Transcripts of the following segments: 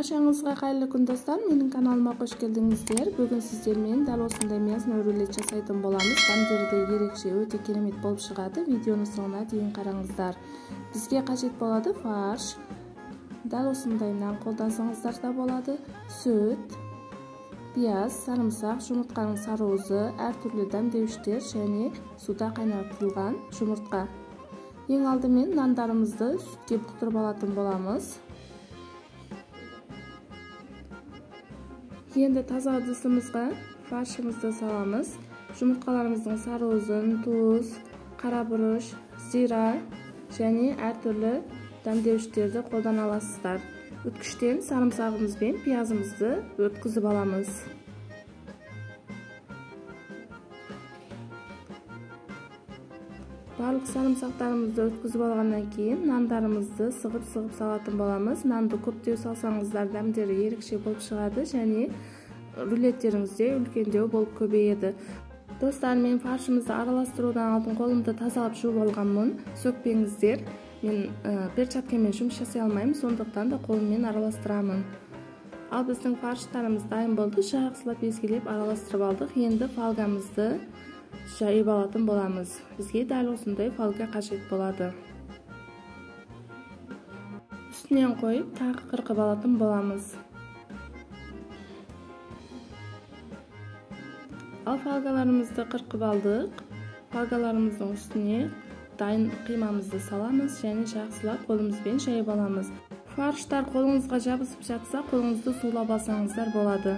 Barchangizga xayrli kun do'stlar, mening kanalimga xush keldingizlar. Bugun sizlar men dal osындай мясной рулет жасайтын боламыз. Тандырда ерекше өте керемет болып шығады. Видеоны соңына дейін қараңыздар. Бізге қажет болады фарш. Дал осындай нан қолдансаңыздар да болады. Сүт, пияз, сарымсақ, жұмыртқаның сарыуызы, әртүрлі дәмдеуіштер және суда қайнатылған жұмыртқа. Ең алдымен нандарымызды сүтке бұқтырып алатын боламыз. Енді таза ыдысымызға фаршымызды саламыз. Жұмыртқаларымыздың сарыуызын, туз, қара бұрыш, зира және әртүрлі дәмдеуіштерді қолдана аласыздар. Өткіштен сарымсағымыз бен пиязымызды өткізіп аламыз. Барлық сарымсақтарымызды өткізіп алғаннан кейін нандарымызды сығып салатын боламыз. Нанды көптеу салсаңыздар дәмдері ерекше болып шығады және рулеттеріңізде үлкендеу болып көбейеді. Достар, мен фаршымызды араластырудан алдын қолымды тазалап жуып алғанмын. Сөкпеңіздер. Мен перчаткамен жұмыс жасай алмаймын, сондықтан да қолыммен араластырамын. Ал біздің фарштарымыз дайын болды. Жақсылап езгілеп араластырып алдық. Енді фольгамызды жайып алатын боламыз. Бізге дәл осындай фольга қажет болады. Үстінен қойып, тағы қырқып алатын боламыз. Ал фольгаларымызды қырқып алдық. Фольгаларымыздың үстіне дайын қимамызды саламыз және жақсылап қолымызбен жайып аламыз. Фарштар қолыңызға жабысып жатса, қолыңызды сулап алсаңыздар болады.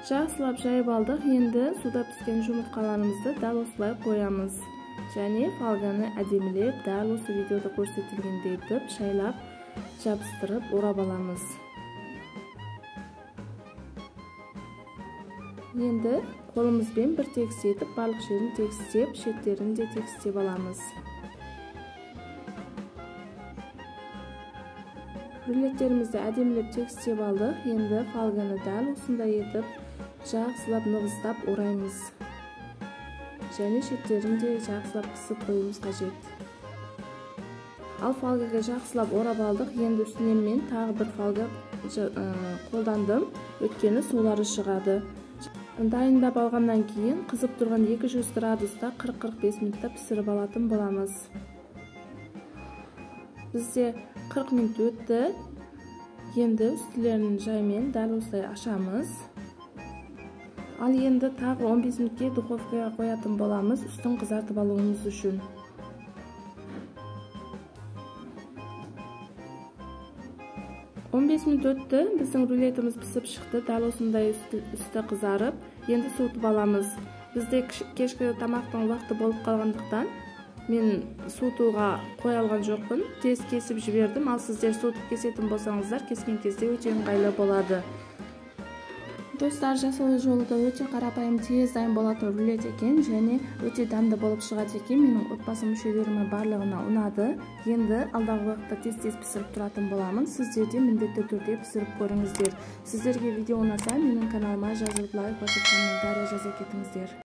Жақсылап жайып алдық. Енді суда піскен жұмыртқаларымызды дәл осылай қоямыз. Және фольганы әдемілеп, дәл осы видеода көрсетілгендей етіп, шайлап, жабыстырып, орап аламыз. Енді қолымызбен бір тегістетіп, барлық жерін тегістеп, шеттерін де тегістеп аламыз. Рулеттерімізді әдемілеп тегістеп алдық. Енді фольганы дәл осындай етіп, жақсылап нығыздап ораймыз. Және шеттерін де жақсылап қысып қоюымыз қажет. Ал фольгаға жақсылап орап алдық. Енді үстінен мен тағы бір фольга қолдандым. Өйткені сулары шығады. Дайындап алғаннан кейін қызып тұрған 200 градуста 40-45 минутта пісіріп алатын боламыз. Бізде 40 минут өтті. Енді үстілерін жаймен дәл осылай ашамыз. Ал енді тағы 15 минутке духовкаға қоятын боламыз, үстін қызартып алуымыз үшін. Он 15 минут өтті, біздің рулетіміз пісіп шықты, дәл осындай үсті қызарып, енді суытып аламыз. Бізде кешкі тамақтың уақыты болып қалғандықтан, мен суытуға қоя алған жоқпын, тез кесіп жібердім. Ал сіздер суытып кесетін болсаңыздар, кескен кезде өте ыңғайлы болады. Достар, жасалу жолы да өте қарапайым, тез дайын болатын рулет екен және өте дәмді болып шығады екен. Менің отбасы мүшелеріме барлығына ұнады. Енді алдағы уақытта тез пісіріп тұратын боламын. Сіздер де міндетті түрде пісіріп көріңіздер. Сіздерге видео ұнаса, менің каналыма жазылып лайк басып, комментарий жаза кетіңіздер.